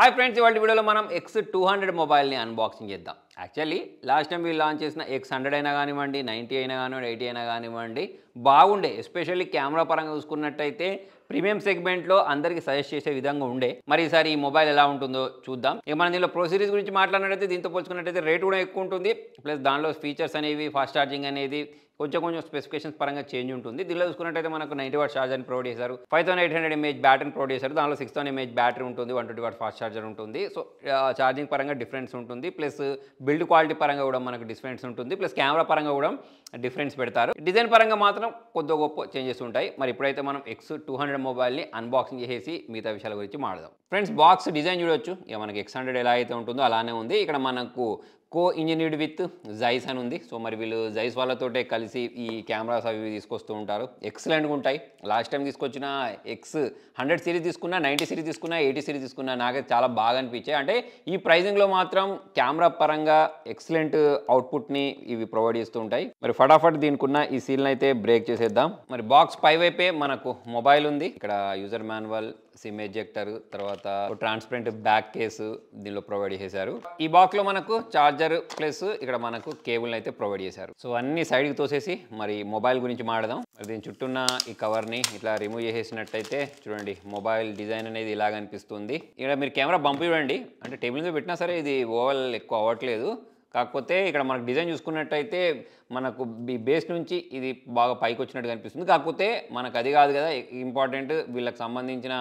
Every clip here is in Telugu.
హాయ్ ఫ్రెండ్స్, ఇవాళ వీడియోలో మనం X200 మొబైల్ని అన్బాక్సింగ్ చేద్దాం. యాక్చువల్లీ లాస్ట్ టైం వీళ్ళు లాంచ్ చేసిన X100 అయినా కానివ్వండి, 90 అయినా కానివ్వండి, 80 అయినా కానివ్వండి బాగుండే. ఎస్పెషల్లీ కెమెరా పరంగా చూసుకున్నట్టయితే ప్రీమియం సెగ్మెంట్లో అందరికీ సజెస్ట్ చేసే విధంగా ఉండే. మరి ఈసారి ఈ మొబైల్ ఎలా ఉంటుందో చూద్దాం. ఇక మనం దీనిలో ప్రో సిరీస్ గురించి మాట్లాడినట్టయితే దీంతో పోల్చుకున్నట్టయితే రేట్ కూడా ఎక్కువ ఉంటుంది. ప్లస్ దానిలో ఫీచర్స్ అనేవి ఫాస్ట్ ఛార్జింగ్ అనేది కొంచెం స్పెసిఫికేషన్స్ పరంగా చేంజ్ ఉంటుంది. దీనిలో చూసుకున్నట్టయితే మనకు 90 వాట్ ఛార్జర్ని ప్రొవైడ్ చేశారు, 5800 mAh బ్యాటరీని ప్రొవైడ్ చేశారు. దానిలో 6000 mAh బ్యాటరీ ఉంటుంది, 120 వాట్ ఫాస్ట్ ఛార్జర్ ఉంటుంది. సో ఛార్జింగ్ పరంగా డిఫరెన్స్ ఉంటుంది. ప్లస్ బిల్డ్ క్వాలిటీ పరంగా కూడా మనకు డిఫరెన్స్ ఉంటుంది. ప్లస్ కెమెరా పరంగా కూడా డిఫరెన్స్ పెడతారు. డిజైన్ పరంగా మాత్రం కొద్ది గొప్ప చేంజెస్ ఉంటాయి. మరి ఇప్పుడైతే మనం X200 మొబైల్ని అన్బాక్సింగ్ చేసేసి మిగతా విషయాల గురించి మాట్లాడదాం. ఫ్రెండ్స్, బాక్స్ డిజైన్ చూడొచ్చు. ఇక మనకి X100 ఎలా అయితే ఉంటుందో అలానే ఉంది. ఇక్కడ మనకు కో ఇంజనీర్డ్ విత్ జైస్ అని ఉంది. సో మరి వీళ్ళు జైస్ వాళ్ళతోటే కలిసి ఈ కెమెరాస్ అవి తీసుకొస్తూ ఉంటారు. ఎక్సలెంట్గా ఉంటాయి. లాస్ట్ టైం తీసుకొచ్చిన X100 సిరీస్ తీసుకున్నా, 90 సిరీస్ తీసుకున్నా, 80 సిరీస్ తీసుకున్నా నాకైతే చాలా బాగా అనిపించాయి. అంటే ఈ ప్రైజింగ్లో మాత్రం కెమెరా పరంగా ఎక్సలెంట్ అవుట్పుట్ని ఇవి ప్రొవైడ్ చేస్తూ ఉంటాయి. మరి ఫటాఫట్ దీనికి ఉన్న ఈ సీల్ని అయితే బ్రేక్ చేసేద్దాం. మరి బాక్స్ పై వైపే మనకు మొబైల్ ఉంది. ఇక్కడ యూజర్ మాన్యువల్, సిమ్ ఎజెక్టర్, తర్వాత ట్రాన్స్పరెంట్ బ్యాక్ కేసు దీనిలో ప్రొవైడ్ చేశారు. ఈ బాక్స్ లో మనకు చార్జర్ ప్లస్ ఇక్కడ మనకు కేబుల్ అయితే ప్రొవైడ్ చేశారు. సో అన్ని సైడ్ కి తోసేసి మరి మొబైల్ గురించి మాట్లాడదాం. దీని చుట్టూన్న ఈ కవర్ ని ఇట్లా రిమూవ్ చేసేసినట్టయితే చూడండి, మొబైల్ డిజైన్ అనేది ఇలాగ అనిపిస్తుంది. ఇక్కడ మీరు కెమెరా బంప్ చూడండి, అంటే టేబుల్ మీద పెట్టినా సరే ఇది ఓవల్ ఎక్కువ అవ్వట్లేదు. కాకపోతే ఇక్కడ మనకు డిజైన్ చూసుకున్నట్టయితే మనకు ఈ బేస్ నుంచి ఇది బాగా పైకి వచ్చినట్టు కనిపిస్తుంది. కాకపోతే మనకు అది కాదు కదా ఇంపార్టెంట్, వీళ్ళకి సంబంధించిన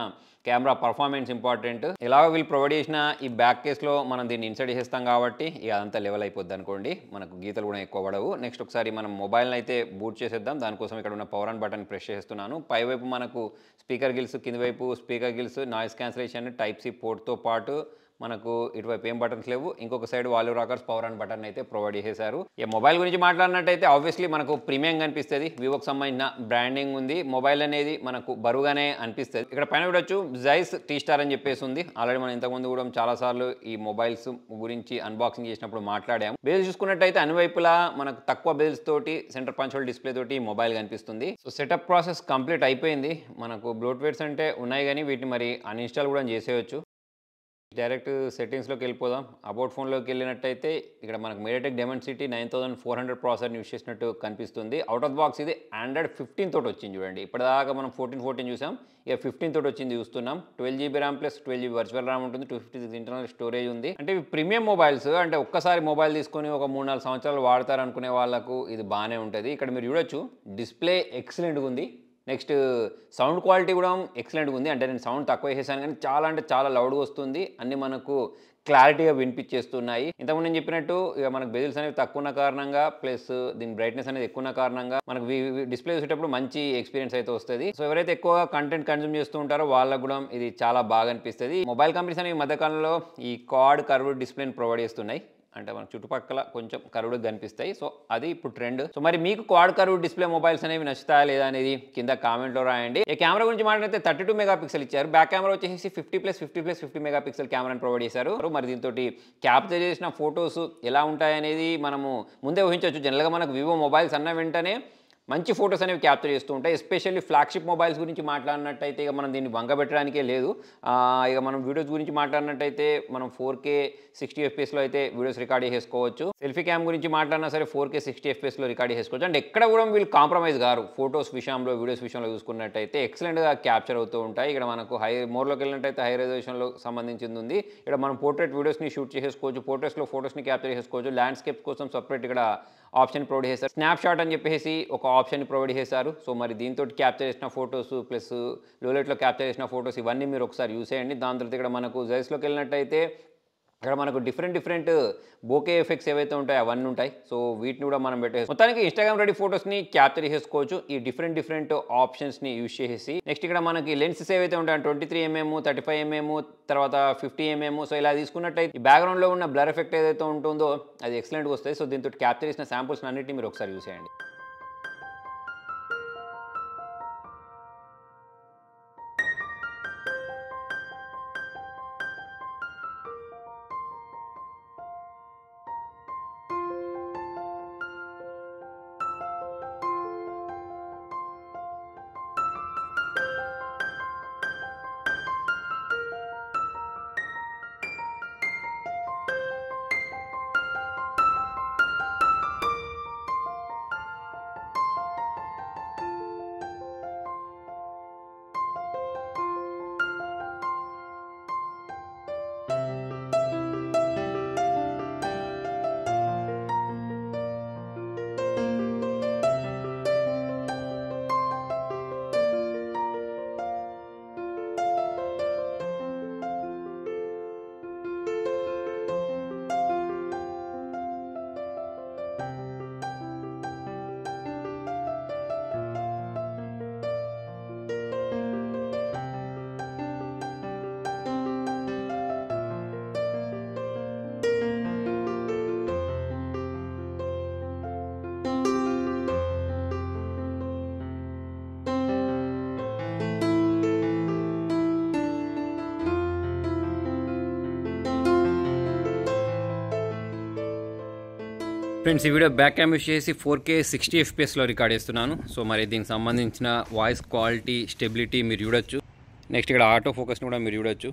కెమెరా పర్ఫార్మెన్స్ ఇంపార్టెంట్. ఎలాగో వీళ్ళు ప్రొవైడ్ చేసిన ఈ బ్యాక్ కేస్లో మనం దీన్ని ఇన్సర్ట్ చేసేస్తాం కాబట్టి ఇక అదంతా లెవెల్ అయిపోద్ది అనుకోండి. మనకు గీతలు కూడా ఎక్కువ పడవు. నెక్స్ట్ ఒకసారి మనం మొబైల్ని అయితే బూట్ చేసేద్దాం. దానికోసం ఇక్కడ ఉన్న పవర్ ఆన్ బటన్ ప్రెస్ చేస్తున్నాను. పైవైపు మనకు స్పీకర్ గిల్స్, కింది వైపు speaker grills, noise cancellation, type C పోర్ట్తో పాటు మనకు ఇటువైపు ఏం బటన్స్ లేవు. ఇంకొక side volume rockers, power on button అయితే ప్రొవైడ్ చేశారు. ఈ మొబైల్ గురించి మాట్లాడినట్టయితే ఆబ్వియస్లీ మనకు ప్రీమియం కనిపిస్తుంది. వివోకి సంబంధించిన బ్రాండింగ్ ఉంది. మొబైల్ అనేది మనకు బరువుగానే అనిపిస్తుంది. ఇక్కడ పైన చూడొచ్చు జైస్ టీ స్టార్ అని చెప్పేసి ఉంది. ఆల్రెడీ మనం ఇంతకుముందు కూడా చాలాసార్లు ఈ మొబైల్స్ గురించి అన్బాక్సింగ్ చేసినప్పుడు మాట్లాడాము. బేస్ చూసుకున్నట్టయితే అన్ని వైపులా మనకు తక్కువ బేల్స్ తోటి సెంటర్ పంచోల్ డిస్ప్లే తోటి మొబైల్ కనిపిస్తుంది. సో సెటప్ ప్రాసెస్ కంప్లీట్ అయిపోయింది. మనకు బ్లోట్వేర్స్ అంటే ఉన్నాయి కానీ వీటిని మరి అన్ఇన్స్టాల్ కూడా చేసేయచ్చు. డైరెక్ట్ సెట్టింగ్స్లోకి వెళ్ళిపోదాం. అబౌట్ ఫోన్లోకి వెళ్ళినట్టయితే ఇక్కడ మనకు మీడియాటెక్ డైమెన్సిటీ 9400 ప్రాసెసర్ని యూస్ చేసినట్టు కనిపిస్తుంది. అవుట్ ఆఫ్ బాక్స్ ఇది Android 15 తోటి వచ్చింది చూడండి. ఇప్పటిదాకా మనం 14 చూసాం, ఇక 15 తోటి వచ్చింది చూస్తున్నాం. 12GB RAM plus 12GB virtual RAM ఉంటుంది, 256 ఇంటర్నల్ స్టోరేజ్ ఉంది. అంటే ఇవి ప్రీమియం మొబైల్స్, అంటే ఒక్కసారి మొబైల్ తీసుకొని ఒక 3-4 సంవత్సరాలు వాడతారనుకునే వాళ్ళకు ఇది బాగానే ఉంటుంది. ఇక్కడ మీరు చూడొచ్చు, డిస్ప్లే ఎక్సలెంట్గా ఉంది. నెక్స్ట్ సౌండ్ క్వాలిటీ కూడా ఎక్సలెంట్గా ఉంది. అంటే నేను సౌండ్ తక్కువ చేశాను కానీ చాలా అంటే చాలా లౌడ్గా వస్తుంది. అన్ని మనకు క్లారిటీగా వినిపించేస్తున్నాయి. ఇంతకుముందు నేను చెప్పినట్టు ఇక మనకు బెజిల్స్ అనేవి తక్కువ ఉన్న కారణంగా ప్లస్ దీని బ్రైట్నెస్ అనేది ఎక్కువ ఉన్న కారణంగా మనకు డిస్ప్లే చూసేటప్పుడు మంచి ఎక్స్పీరియన్స్ అయితే వస్తుంది. సో ఎవరైతే ఎక్కువగా కంటెంట్ కన్జ్యూమ్ చేస్తూ ఉంటారో వాళ్ళకు కూడా ఇది చాలా బాగా అనిపిస్తుంది. మొబైల్ కంపెనీస్ అనేవి ఈ మధ్యకాలంలో ఈ క్వాడ్ కర్వ్డ్ డిస్ప్లేని ప్రొవైడ్ చేస్తున్నాయి. అంటే మన చుట్టుపక్కల కొంచెం కర్వ్డ్ కనిపిస్తాయి. సో అది ఇప్పుడు ట్రెండ్. సో మరి మీకు క్వాడ్ కర్వ్డ్ డిస్ప్లే మొబైల్స్ అనేవి నచ్చుతాయా లేదా అనేది కింద కామెంట్లో రాయండి. ఈ కెమెరా గురించి మాట్లాడితే 32 మెగాపిక్సెల్ ఇచ్చారు. బ్యాక్ కెమెరా వచ్చేసి 50+50+50 మెగాపిక్సెల్ కెమెరాని ప్రొవైడ్ చేశారు. మరి దీంతో క్యాప్చర్ చేసిన ఫొటోస్ ఎలా ఉంటాయనేది మనము ముందే ఊహించవచ్చు. జనరల్గా మనకు వివో మొబైల్స్ అన్న వెంటనే మంచి ఫొటోస్ అనేవి క్యాప్చర్ చేస్తూ ఉంటాయి. ఎస్పెషల్లీ ఫ్లాగ్షిప్ మొబైల్స్ గురించి మాట్లాడినట్టయితే ఇక మనం దీన్ని వంగబెట్టడానికే లేదు. ఇక మనం వీడియోస్ గురించి మాట్లాడినట్టయితే మనం 4K 60 FPSలో అయితే వీడియోస్ రికార్డ్ చేసుకోవచ్చు. సెల్ఫీ క్యామ్ గురించి మాట్లాడినా సరే 4K 60 FPSలో రికార్డ్ చేసుకోవచ్చు. అంటే ఎక్కడ కూడా వీళ్ళు కాంప్రమైజ్ గారు. ఫొటోస్ విషయంలో, వీడియోస్ విషయంలో చూసుకున్నట్టయితే ఎక్సలెంట్గా క్యాప్చర్ అవుతూ ఉంటాయి. ఇక్కడ మనకు మోర్లోకి వెళ్ళినట్టయితే హై రెజల్యూషన్లో సంబంధించింది ఉంది. ఇక్కడ మనం పోర్ట్రేట్ వీడియోస్ని షూట్ చేసుకోవచ్చు, పోర్ట్రేట్స్లో ఫోటోస్ని క్యాప్చర్ చేసుకోవచ్చు. ల్యాండ్స్కేప్స్ కోసం సపరేట్ ఇక్కడ ఆప్షన్ ప్రొవైడ్ చేశారు. స్నాప్ షాట్ అని చెప్పేసి ఒక ఆప్షన్ ప్రొవైడ్ చేశారు. సో మరి దీంతో క్యాప్చర్ చేసిన ఫొటోస్ ప్లస్ లోలైట్లో క్యాప్చర్ చేసిన ఫొటోస్ ఇవన్నీ మీరు ఒకసారి యూస్ చేయండి. దాని తర్వాత ఇక్కడ మనకు జైస్లోకి వెళ్ళినట్టయితే ఇక్కడ మనకు డిఫరెంట్ బోకే ఎఫెక్ట్స్ ఏవైతే ఉంటాయో అవన్నీ ఉంటాయి. సో వీటిని కూడా మనం పెట్టేసి మొత్తానికి ఇన్స్టాగ్రామ్ రెడీ ఫొటోస్ని క్యాప్చర్ చేసుకోవచ్చు ఈ డిఫరెంట్ ఆప్షన్స్ని యూస్ చేసేసి. నెక్స్ట్ ఇక్కడ మనకి లెన్సెస్ ఏవైతే ఉంటాయో 23mm, 35mm, తర్వాత 50mm. సో ఇలా తీసుకున్నట్టయితే ఈ బ్యాక్గ్రౌండ్లో ఉన్న బ్లర్ ఎఫెక్ట్ ఏదైతే ఉంటుందో అది ఎక్సలెంట్గా వస్తాయి. సో దీంతో క్యాప్చర్ చేసిన శాంపుల్స్ అన్నింటినీ మీరు ఒకసారి యూస్ చేయండి. ఫ్రెండ్స్ ఈ వీడియో బ్యాక్ క్యామ్ యూస్ చేసి 4K 60 FPSలో రికార్డ్ చేస్తున్నాను. సో మరి దీనికి సంబంధించిన వాయిస్ క్వాలిటీ స్టెబిలిటీ మీరు చూడొచ్చు. నెక్స్ట్ ఇక్కడ ఆటో ఫోకస్ని కూడా మీరు చూడొచ్చు.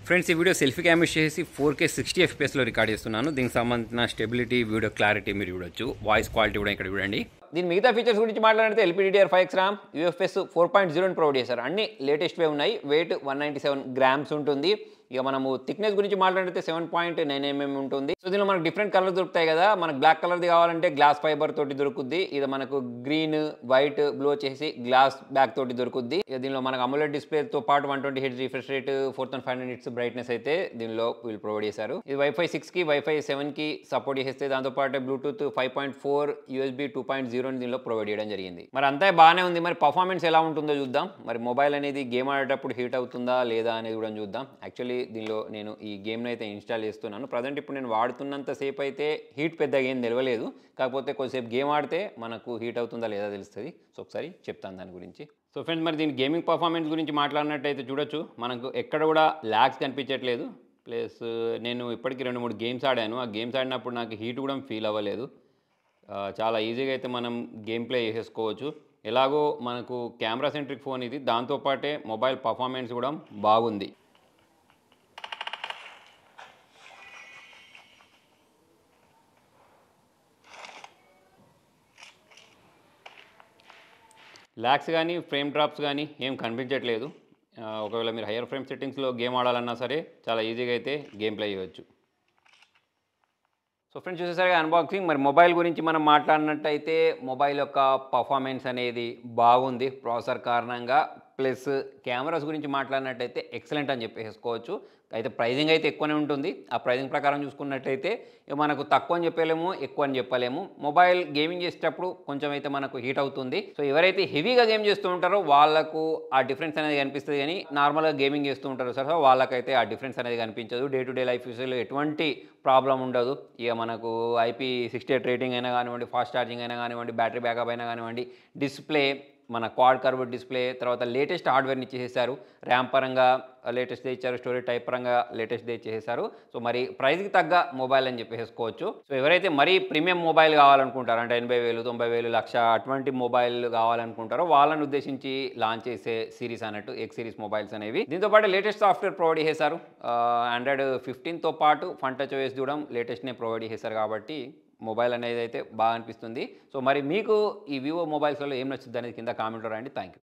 ఫ్రెండ్స్ ఈ వీడియో సెల్ఫీ క్యామ్ యూస్ చేసి 4K 60 FPSలో రికార్డ్ చేస్తున్నాను. దీనికి సంబంధించిన స్టెబిలిటీ వీడియో క్లారిటీ మీరు చూడొచ్చు. వాయిస్ క్వాలిటీ కూడా ఇక్కడ చూడండి. దీని మిగతా ఫీచర్స్ గురించి మాట్లాడితే LPDDR5X RAM, UFS 4.0 ప్రొవైడ్ చేశారు. అన్ని లేటెస్ట్వే ఉన్నాయి. వెయిట్ 197 grams ఉంటుంది. ఇక మనము థిక్నెస్ గురించి మాట్లాడితే 7.9 mm ఉంటుంది. సో దీనిలో మనకు డిఫరెంట్ కలర్స్ దొరుకుతాయి కదా. మనకు బ్లాక్ కలర్ది కావాలంటే గ్లాస్ ఫైబర్ తోటి దొరుకుద్ది. ఇది మనకు గ్రీన్, వైట్, బ్లూ వచ్చేసి గ్లాస్ బ్యాక్ తోటి దొరుకుద్ది. ఇక దీనిలో మనకు AMOLED డిస్ప్లేతో పాటు 120 Hz refresh rate, 4500 nits brightness అయితే దీనిలో వీళ్ళు ప్రొవైడ్ చేశారు. ఇది Wi-Fi 6కి Wi-Fi 7కి సపోర్ట్ చేస్తే దాంతోపాటు బ్లూటూత్ 5.4, USB 2.0 దీనిలో ప్రొవైడ్ చేయడం జరిగింది. మరి అంతా బాగానే ఉంది. మరి పర్ఫార్మెన్స్ ఎలా ఉంటుందో చూద్దాం. మరి మొబైల్ అనేది గేమ్ ఆడేటప్పుడు హీట్ అవుతుందా లేదా అనేది కూడా చూద్దాం. యాక్చువల్లీ దీనిలో నేను ఈ గేమ్ని అయితే ఇన్స్టాల్ చేస్తున్నాను. ప్రజెంట్ ఇప్పుడు నేను వాడుతున్నంతసేపు అయితే హీట్ పెద్దగా ఏం తెలియలేదు. కాకపోతే కొద్దిసేపు గేమ్ ఆడితే మనకు హీట్ అవుతుందా లేదా తెలుస్తుంది. సో ఒకసారి చెప్తాను దాని గురించి. సో ఫ్రెండ్స్ మరి దీని గేమింగ్ పర్ఫార్మెన్స్ గురించి మాట్లాడినట్టయితే చూడొచ్చు, మనకు ఎక్కడ కూడా ల్యాగ్స్ కనిపించట్లేదు. ప్లస్ నేను ఇప్పటికీ 2-3 గేమ్స్ ఆడాను. ఆ గేమ్స్ ఆడినప్పుడు నాకు హీట్ కూడా ఫీల్ అవ్వలేదు. చాలా ఈజీగా అయితే మనం గేమ్ ప్లే చేసేసుకోవచ్చు. ఎలాగో మనకు కెమెరా సెంట్రిక్ ఫోన్ ఇది, దాంతోపాటే మొబైల్ పర్ఫార్మెన్స్ కూడా బాగుంది. ల్యాగ్స్ కానీ ఫ్రేమ్ డ్రాప్స్ కానీ ఏం కనిపించట్లేదు. ఒకవేళ మీరు హయ్యర్ ఫ్రేమ్ సెట్టింగ్స్లో గేమ్ ఆడాలన్నా సరే చాలా ఈజీగా అయితే గేమ్ ప్లే చేయవచ్చు. సో ఫ్రెండ్స్ చూసేసరికి అన్బాక్సింగ్. మరి మొబైల్ గురించి మనం మాట్లాడినట్టయితే మొబైల్ యొక్క పర్ఫార్మెన్స్ అనేది బాగుంది ప్రాసెసర్ కారణంగా. ప్లస్ కెమెరాస్ గురించి మాట్లాడినట్టయితే ఎక్సలెంట్ అని చెప్పేసుకోవచ్చు. అయితే ప్రైజింగ్ అయితే ఎక్కువనే ఉంటుంది. ఆ ప్రైజింగ్ ప్రకారం చూసుకున్నట్టయితే మనకు తక్కువ అని చెప్పలేము, ఎక్కువ అని చెప్పలేము. మొబైల్ గేమింగ్ చేసేటప్పుడు కొంచెం అయితే మనకు హీట్ అవుతుంది. సో ఎవరైతే హెవీగా గేమ్ చేస్తూ ఉంటారో వాళ్ళకు ఆ డిఫరెన్స్ అనేది కనిపిస్తుంది. కానీ నార్మల్గా గేమింగ్ చేస్తూ ఉంటారు సార్, వాళ్ళకైతే ఆ డిఫరెన్స్ అనేది కనిపించదు. డే టు డే లైఫ్ యూస్లో ఎటువంటి ప్రాబ్లం ఉండదు. ఇక మనకు IP68 రేటింగ్ అయినా కానివ్వండి, ఫాస్ట్ ఛార్జింగ్ అయినా కానివ్వండి, బ్యాటరీ బ్యాకప్ అయినా కానివ్వండి, డిస్ప్లే మన క్వాడ్ కర్వ్డ్ డిస్ప్లే, తర్వాత లేటెస్ట్ హార్డ్వేర్ని ఇచ్చేసారు. ర్యామ్ పరంగా లేటెస్ట్దే ఇచ్చారు, స్టోరేజ్ టైప్ పరంగా లేటెస్ట్దే ఇచ్చేసారు. సో మరి ప్రైస్కి తగ్గ మొబైల్ అని చెప్పేసుకోవచ్చు. సో ఎవరైతే మరీ ప్రీమియం మొబైల్ కావాలనుకుంటారో, అంటే 80,000, 90,000, 1,00,000 అటువంటి మొబైల్ కావాలనుకుంటారో వాళ్ళని ఉద్దేశించి లాంచ్ చేసే సిరీస్ అన్నట్టు X సిరీస్ మొబైల్స్ అనేవి. దీంతోపాటు లేటెస్ట్ సాఫ్ట్వేర్ ప్రొవైడ్ చేశారు. Android 15తో పాటు ఫంటచ్ OS కూడా లేటెస్ట్నే ప్రొవైడ్ చేశారు కాబట్టి మొబైల్ అనేది అయితే బాగా అనిపిస్తుంది. సో మరి మీకు ఈ వివో మొబైల్స్లో ఏం నచ్చుద్ది అనేది కింద కామెంట్లో రాయండి. Thank you.